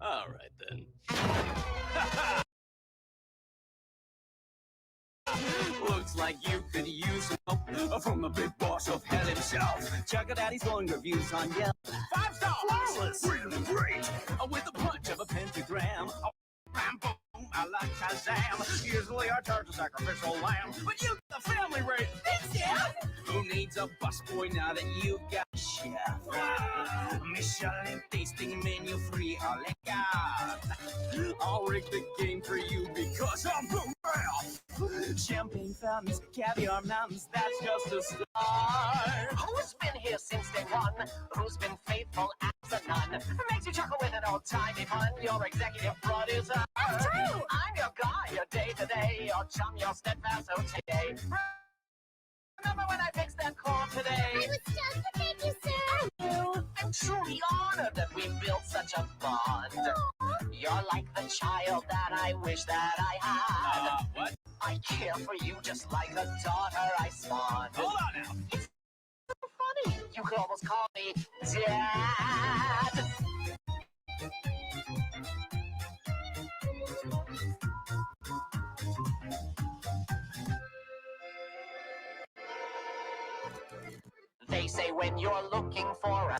All right then. Looks like you could use some help from the big boss of hell himself. Check out Daddy's glowing reviews on Yelp. 5 stars! Flawless! Really great! With a punch of a pentagram. Bam, boom, I like Kazam. Usually I charge a sacrificial lamb, but you get the family rate. Thanks, Dad! Who needs a busboy now that you got a chef? Michelin tasting menu free, a la carte. I'll rig the game for you because I'm the man. Champagne fountains, caviar mountains, that's just a start. Who's been here since day one? Who's been faithful as a nun? Makes you chuckle with an old-timey fun. Your executive producer. That's true! I'm your guy, your day-to-day, your chum, your steadfast OTA. Remember when I fixed that core today? I was just to thank you, sir. I'm truly honored that we built such a bond. Aww. You're like the child that I wish that I had. What? I care for you just like a daughter I spawned. Hold on now. It's so funny. You could almost call me Dad. They say when you're looking for a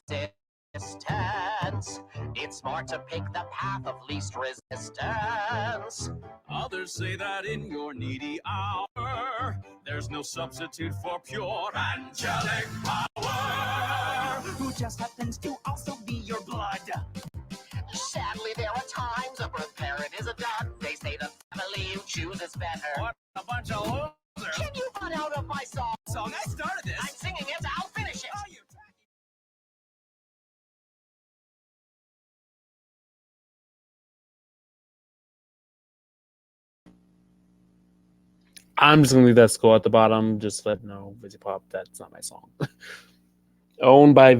distance, it's smart to pick the path of least resistance. Others say that in your needy hour, there's no substitute for pure angelic power. Who just happens to also be your blood. Sadly, there are times a birth parent is a dud. They say the family you choose is better. What a bunch of losers. Can you butt out of my song? I started this. I'm singing it, I'll finish it. Oh, you I'm just gonna leave that score at the bottom. Just let know, Vivziepop, that's not my song. owned by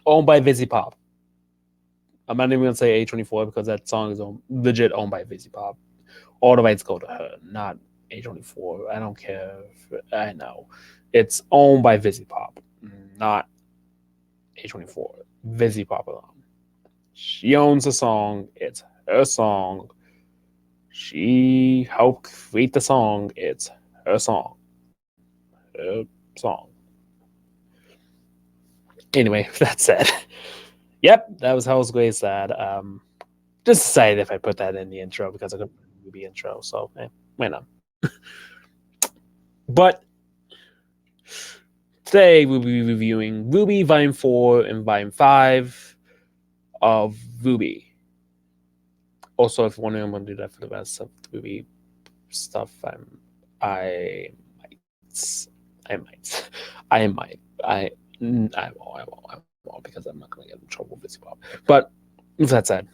Vivziepop. I'm not even gonna say A24 because that song is legit owned by Vivziepop. All the rights go to her, not A24. I don't care. I know it's owned by Vivziepop, not A24. Vivziepop alone. She owns the song. It's her song. She helped create the song. It's her song. Her song. Anyway, that said, yep, that was Hell's Grace Sad. Just decided if I put that in the intro because I couldn't be intro, so why not? But today we'll be reviewing RWBY Volume 4 and Volume 5 of RWBY. Also, if you're wondering, I'm going to do that for the rest of the RWBY stuff. I won't because I'm not going to get in trouble with Vivziepop. But with that said,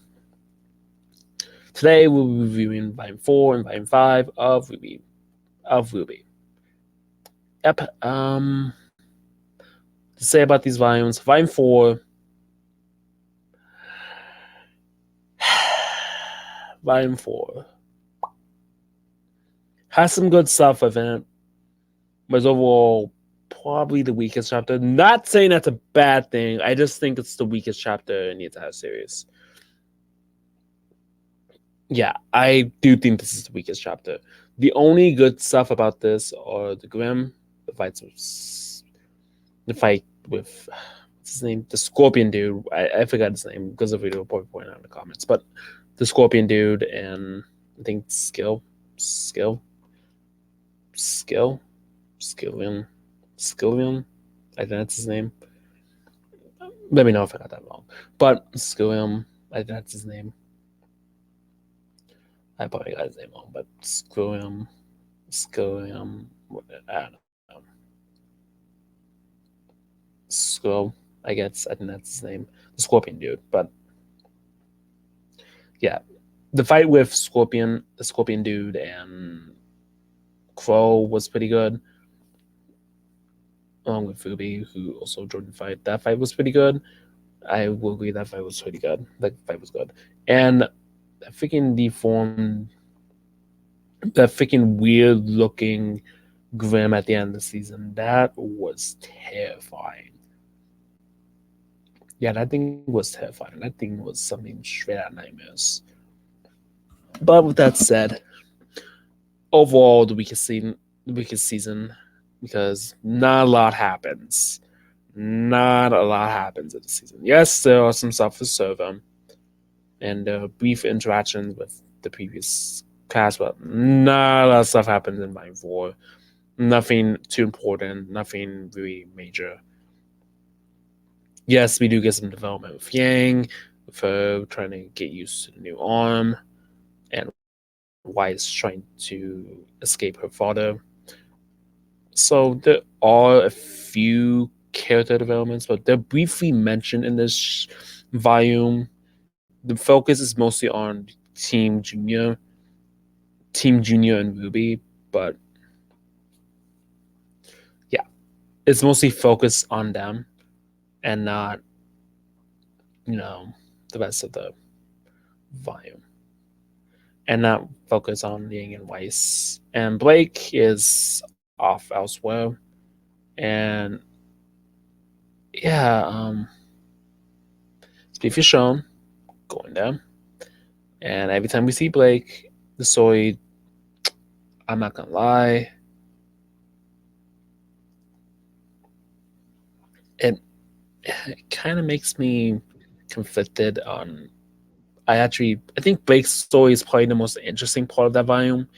today we'll be reviewing Volume 4 and Volume 5 of RWBY. Yep. To say about these volumes, Volume 4. Volume 4 has some good stuff with it, but overall probably the weakest chapter. Not saying that's a bad thing. I just think it's the weakest chapter in the entire series. Yeah, I do think this is the weakest chapter. The only good stuff about this are the Grimm, the fight with what's his name, the Scorpion dude. I forgot his name because of video probably point out in the comments, but the Scorpion dude and I think Skillion. I think that's his name. Let me know if I got that wrong. But Skillion, I think that's his name. I probably got his name wrong, but Skillion, I don't know. Skull, I think that's his name. The Scorpion dude, but yeah, the fight with the Scorpion dude, and Crow was pretty good. Along with RWBY, who also joined the fight. That fight was pretty good. I will agree that fight was pretty good. That fight was good. And that freaking deformed, that freaking weird looking Grimm at the end of the season, that was terrifying. Yeah, that thing was terrifying. That thing was something straight out of nightmares. But with that said, overall the weakest season because not a lot happens. Not a lot happens in the season. Yes, there are some stuff for server and brief interactions with the previous cast, but not a lot of stuff happens in Volume 4. Nothing too important, nothing really major. Yes, we do get some development with Yang, with her trying to get used to the new arm, and Weiss trying to escape her father. So there are a few character developments, but they're briefly mentioned in this volume. The focus is mostly on Team Junior and Ruby, but yeah, it's mostly focused on them and not, you know, the rest of the volume. And not focus on Ying and Weiss. And Blake is off elsewhere. And yeah, Speed is shown going down. And every time we see Blake, the story, I'm not gonna lie, it, it kind of makes me conflicted on. I think Blake's story is probably the most interesting part of that volume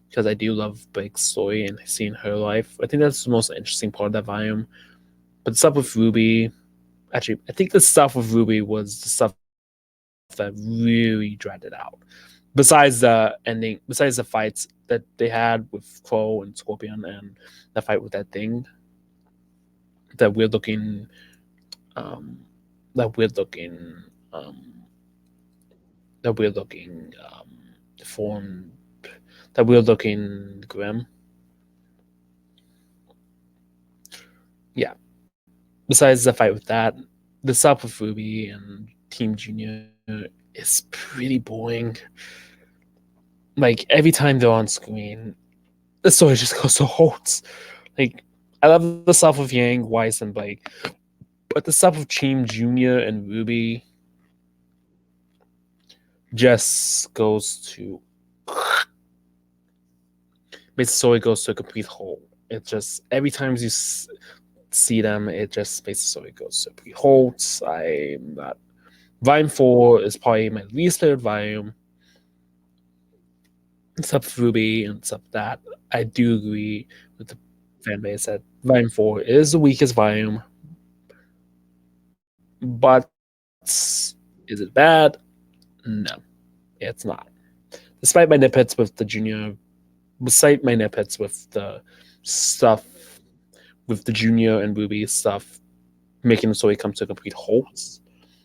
because I do love Blake's story and seeing her life. I think that's the most interesting part of that volume. But the stuff with Ruby, actually, I think the stuff with Ruby was the stuff that really dragged it out. Besides the ending, besides the fights that they had with Crow and Scorpion and the fight with that thing, that weird looking, um, that weird looking, that weird looking form, that weird looking Grim. Yeah. Besides the fight with that, the stuff with Ruby and Team Junior is pretty boring. Like every time they're on screen, the story just goes to halt. Like I love the stuff with Yang, Weiss, and Blake, but the stuff with Team Junior and Ruby just goes to makes the story goes to a complete hole. It just every time you see them, it just makes the story goes to a complete halt. I'm not. Volume 4 is probably my least favorite volume. Except Ruby and stuff that I do agree with the fan base that Volume 4 is the weakest volume, but is it bad? No, it's not. Despite my nitpicks with the junior, despite my nitpicks with the stuff with the junior and Ruby stuff making the story come to a complete halt,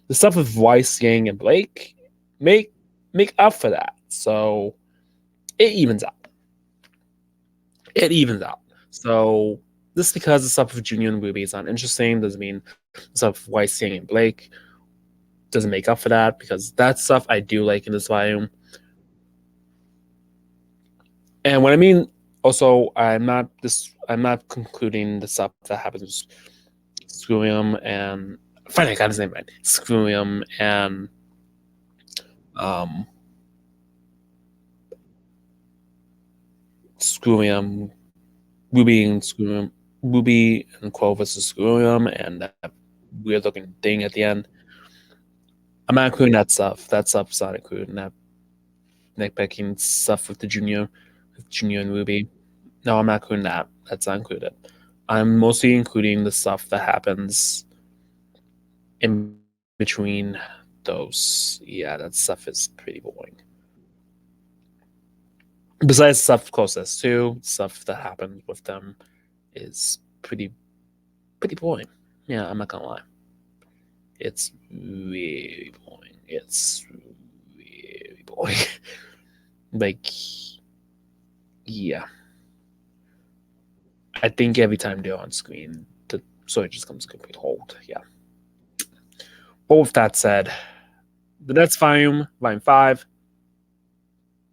the stuff with Weiss, Yang, and Blake make up for that. So it evens out. It evens out. So just because the stuff with Junior and Ruby is not interesting doesn't mean the stuff with Weiss, Yang, and Blake doesn't make up for that because that stuff I do like in this volume. And what I mean also, I'm not concluding the stuff that happens Screwium and finally I got his name right. Screwium and um Screwium, Ruby and Quo versus Screwium and that weird looking thing at the end. I'm not including that stuff. That stuff's not included in that nitpicking stuff with Junior and Ruby. No, I'm not including that. That's not included. I'm mostly including the stuff that happens in between those. Yeah, that stuff is pretty boring. Besides stuff closest to stuff that happened with them is pretty boring. Yeah, I'm not gonna lie. It's really boring. It's really boring. Like, yeah. I think every time they're on screen, the story just comes to complete hold. Yeah. But with that said, the next volume, volume 5,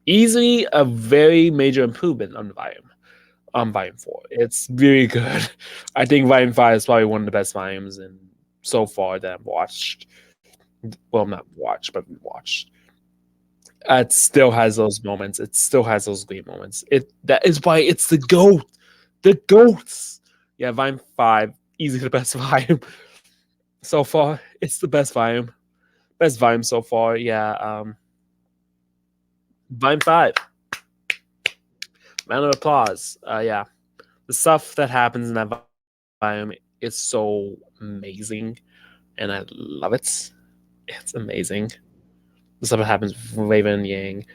easily a very major improvement on volume 4. It's really good. I think volume 5 is probably one of the best volumes in so far that I've watched. Well, not watched, but watched. It still has those moments. It still has those great moments. That is why it's the goat. The goats. Yeah, Vine 5, easily the best Vine so far. It's the best Vine. Best Vine so far. Yeah. Vine 5. Round of applause. Yeah. The stuff that happens in that Vine is so amazing. And I love it. It's amazing. The stuff that happens with Raven, Yang,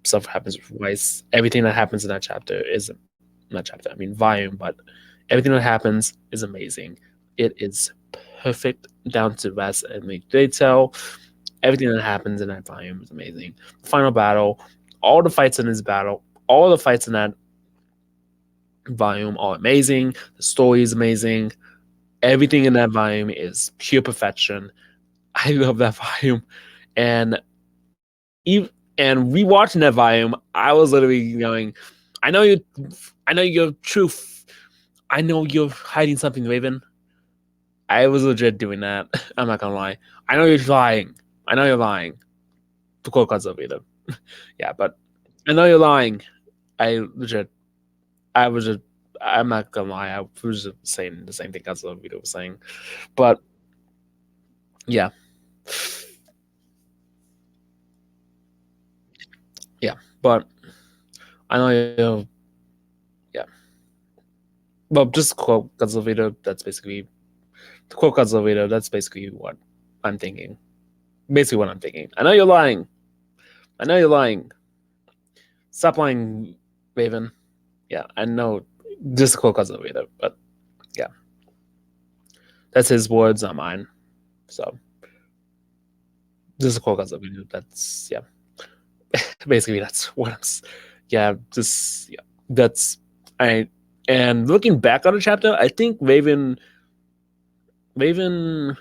stuff happens with Weiss. Everything that happens in that chapter is not chapter, I mean volume, but everything that happens is amazing. It is perfect down to rest and detail. Everything that happens in that volume is amazing. The final battle, all the fights in this battle, all the fights in that volume are amazing. The story is amazing. Everything in that volume is pure perfection. I love that volume. And even and rewatching that volume, I was literally going, I know you're truth. I know you're hiding something, Raven. I was legit doing that. I'm not gonna lie. I know you're lying. I know you're lying. To quote Godzilla either. Yeah, but I know you're lying. I legit I was just I'm not gonna lie, I was just saying the same thing Godzilla Vito was saying. But yeah. Yeah. But I know you're yeah. Well, just quote Godzilla Vito, that's basically to quote Godzilla Vito, that's basically what I'm thinking. Basically what I'm thinking. I know you're lying. I know you're lying. Stop lying, Raven. Yeah, I know. Just to quote Godzilla Vito, but yeah. That's his words, not mine. So just a quote Godzilla Vito, that's yeah. Basically that's what I'm yeah, just yeah. That's I and looking back on the chapter, I think Raven Raven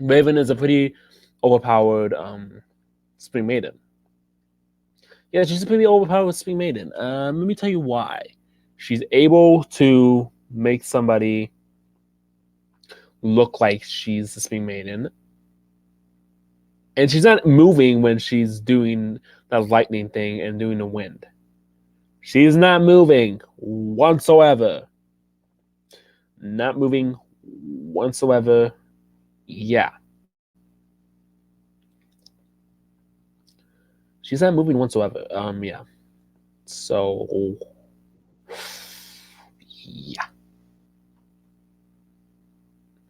is a pretty overpowered Spring Maiden. Yeah, she's a pretty overpowered Spring Maiden. Let me tell you why. She's able to make somebody look like she's the Spring Maiden, and she's not moving when she's doing the lightning thing and doing the wind. She's not moving whatsoever. Not moving whatsoever. Yeah. She's not moving whatsoever. Yeah. So yeah.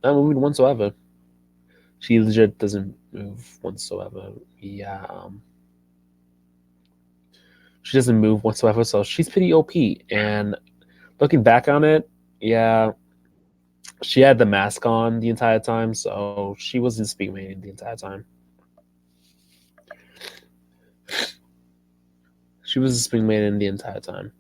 Not moving whatsoever. She legit doesn't move whatsoever. Yeah. She doesn't move whatsoever, so she's pretty OP. And looking back on it, yeah, she had the mask on the entire time, so she wasn't speaking the entire time. She was a Spring Maiden the entire time.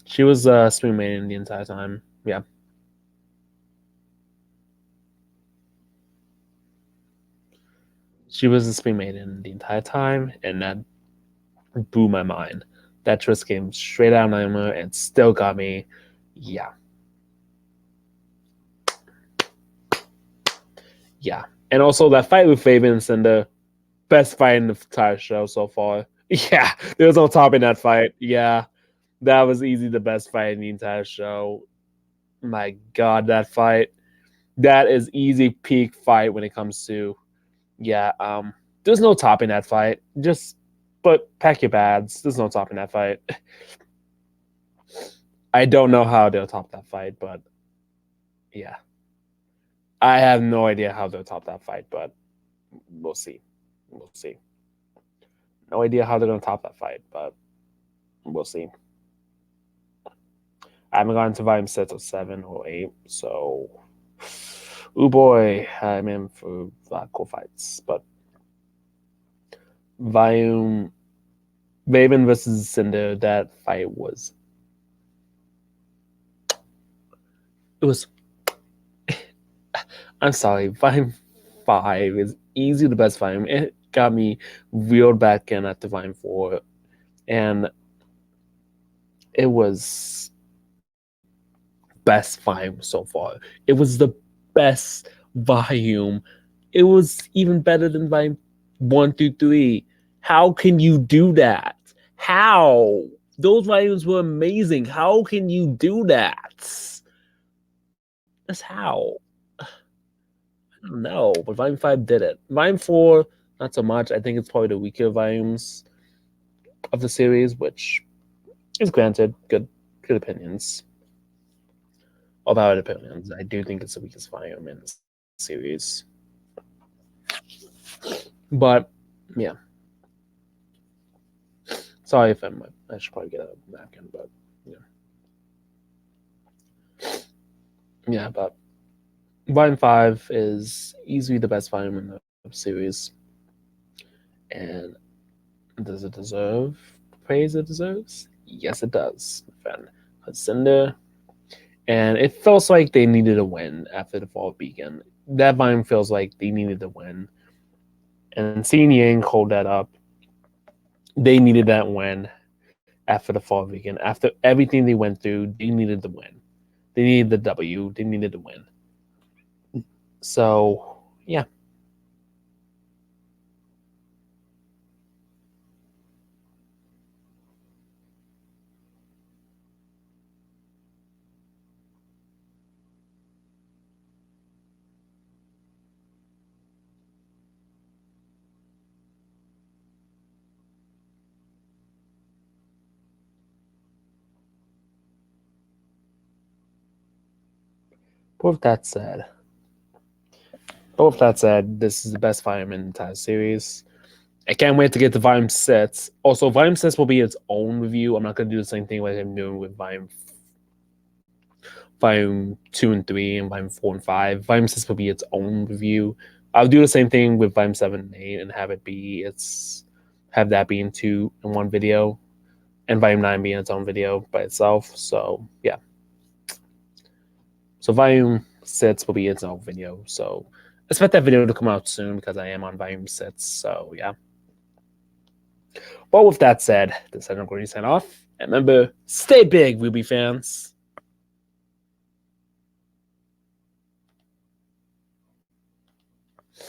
She was a Spring Maiden the entire time. Yeah. She was a Spring Maiden the entire time, and that blew my mind. That twist came straight out of my mind and still got me. Yeah. Yeah. And also that fight with Fabian and Cinder, best fight in the entire show so far. Yeah, there was no topping that fight. Yeah, that was easy the best fight in the entire show. My God, that fight. That is easy peak fight when it comes to yeah. There's no topping that fight. Just but pack your bags. There's no topping that fight. I don't know how they'll top that fight, but yeah. I have no idea how they'll top that fight, but we'll see. We'll see. No idea how they're gonna top that fight, but we'll see. I haven't gotten to volume 6 or 7 or 8, so oh boy, I'm in for a lot of cool fights. But volume Raven versus Cinder, that fight was it was I'm sorry, volume 5 is easily the best volume. It got me reeled back in at the volume 4, and it was best volume so far. It was the best volume. It was even better than volume 1 through 3. How can you do that? How? Those volumes were amazing. How can you do that? That's how. I don't know, but volume 5 did it. Volume 4, not so much. I think it's probably the weaker volumes of the series, which is granted good opinions. Or valid opinions. I do think it's the weakest volume in the series. But yeah. Sorry if I should probably get a napkin, but yeah, but volume 5 is easily the best volume in the series. And does it deserve praise it deserves? Yes, it does, my friend. Cinder. And it feels like they needed a win after the fall beacon. That volume feels like they needed a win. And seeing Yang hold that up, they needed that win after the fall weekend. After everything they went through, they needed the win. They needed the W. They needed the win. So, yeah. But with that said, this is the best volume in the entire series. I can't wait to get to volume 6. Also, volume 6 will be its own review. I'm not going to do the same thing like I'm doing with volume 2 and 3 and volume 4 and 5. Volume 6 will be its own review. I'll do the same thing with volume 7 and 8 and have that be in 2 in 1 video, and volume 9 be in its own video by itself. So yeah. So volume 6 will be its own video. So expect that video to come out soon because I am on volume 6. So yeah. But with that said, this is I'm going to sign off. And remember, stay big, RWBY fans.